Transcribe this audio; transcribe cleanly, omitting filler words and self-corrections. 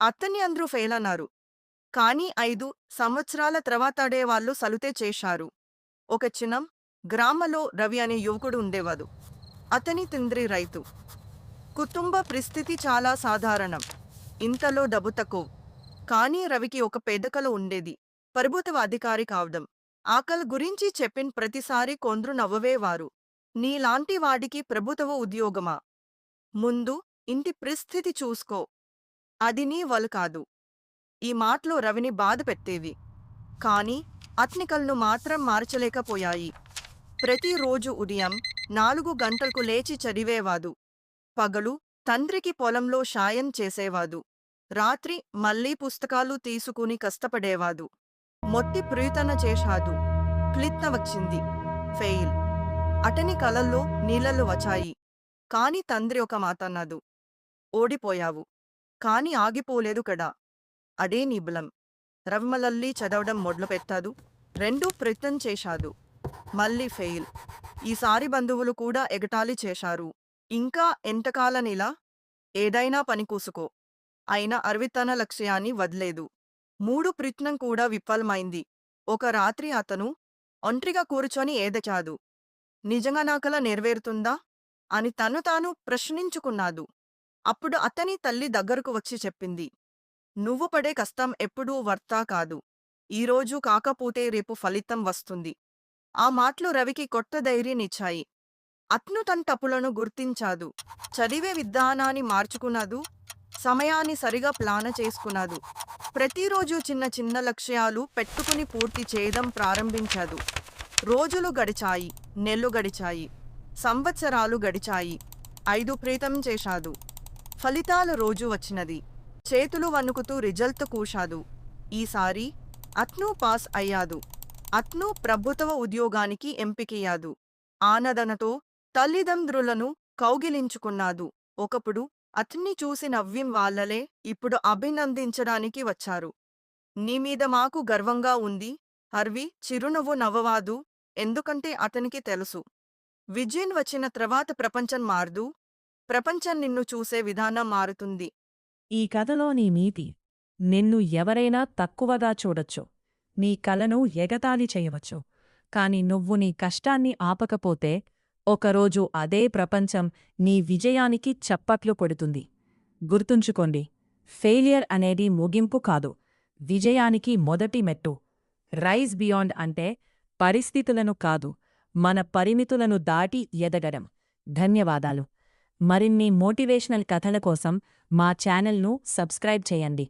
అతన్ని అందరూ ఫెయిలన్నారు. కానీ 5 సంవత్సరాల తర్వాతడే వాళ్ళు సలుతే చేశారు. ఒక చిన్నం గ్రామంలో రవి అనే యువకుడు ఉండేవాడు. అతని తండ్రి రైతు. కుటుంబ పరిస్థితి చాలా సాధారణం. ఇంతలో డబ్బు తక్కువ. కానీ రవికి ఒక పెద్ద కల ఉండేది. ప్రభుత్వ అధికారి కావడం. ఆ కల గురించి చెప్పిన ప్రతిసారి కొందరు నవ్వేవారు. నీలాంటి వాడికి ప్రభుత్వ ఉద్యోగమా? ముందు ఇంటి పరిస్థితి చూసుకో. అది నీ వల్ల కాదు. ఈ మాటలు రవిని బాధ పెట్టేవి. కాని అతని కలను మాత్రం మార్చలేకపోయాయి. ప్రతిరోజు ఉదయం 4 గంటలకు లేచి చదివేవాడు. పగలు తండ్రికి పొలంలో సాయం చేసేవాడు. రాత్రి మళ్ళీ పుస్తకాలు తీసుకుని కష్టపడేవాడు. మొట్టి ప్రయత్న చేశాడు. ఫలితం వచ్చింది. ఫెయిల్. అతని కలల్లో నీళ్లలు వచ్చాయి. కాని తండ్రి ఒక మాట అన్నాడు. ఓడిపోయావు. కాని ఆగిపోలేదు కదా. అదే నీ బలం. రవిమలల్లి చదవడం మొదలుపెట్టాడు. 2 ప్రయత్నం చేశాడు. మళ్ళీ ఫెయిల్. ఈసారి బంధువులు కూడా ఎగతాళి చేశారు. ఇంకా ఎంతకాలనిలా? ఏదైనా పని కూసుకో. అయినా అరవి తన లక్ష్యాన్ని వదలేదు. 3 ప్రయత్నం కూడా విఫలమైంది. ఒక రాత్రి అతను ఒంటరిగా కూర్చొని ఏడ్చాడు. నిజంగా నా కల నెరవేరుతుందా అని తను తాను ప్రశ్నించుకున్నాడు. అప్పుడు అతని తల్లి దగ్గరకు వచ్చి చెప్పింది. నువ్వు పడే కష్టం ఎప్పుడూ వర్తా కాదు. ఈరోజు కాకపోతే రేపు ఫలితం వస్తుంది. ఆ మాటలు రవికి కొత్త ధైర్యాన్నిచ్చాయి. అతను తన తప్పులను గుర్తించాడు. చదివే విధానాన్ని మార్చుకున్నాడు. సమయాన్ని సరిగా ప్లాన్ చేసుకున్నాడు. ప్రతిరోజు చిన్న చిన్న లక్ష్యాలు పెట్టుకుని పూర్తి చేయడం ప్రారంభించాడు. రోజులు గడిచాయి. నెలలు గడిచాయి. సంవత్సరాలు గడిచాయి. 5 ప్రయత్నం చేశాడు. ఫలితాలు రోజు వచ్చినది. చేతులు వణుకుతూ రిజల్ట్ కూశాడు. ఈసారి అతను పాస్ అయ్యాడు. అతను ప్రభుత్వ ఉద్యోగానికి ఎంపికయ్యాడు. ఆనందంతో తల్లిదండ్రులను కౌగిలించుకున్నాడు. ఒకప్పుడు అతన్ని చూసి నవ్విన వాళ్ళలే ఇప్పుడు అభినందించడానికి వచ్చారు. నీ మీద మాకు గర్వంగా ఉంది. హర్వి చిరునవ్వు నవ్వవాదు. ఎందుకంటే అతనికి తెలుసు. విజయం వచ్చిన తర్వాత ప్రపంచం మారదు. ప్రపంచం నిన్ను చూసే విధానం మారుతుంది. ఈ కథలోని నీతి: నిన్ను ఎవరైనా తక్కువగా చూడొచ్చు, నీ కలను ఎగతాళి చేయవచ్చు, కాని నువ్వు నీ కష్టాన్ని ఆపకపోతే ఒకరోజు అదే ప్రపంచం నీ విజయానికి చప్పట్లు కొడుతుంది. గుర్తుంచుకోండి, ఫెయిలియర్ అనేది ముగింపు కాదు, విజయానికి మొదటి మెట్టు. రైజ్ బియాండ్ అంటే పరిస్థితులను కాదు, మన పరిమితులను దాటి ఎదగడం. ధన్యవాదాలు. మరిన్ని మోటివేషనల్ కథల కోసం మా ఛానల్ను సబ్స్క్రైబ్ చేయండి.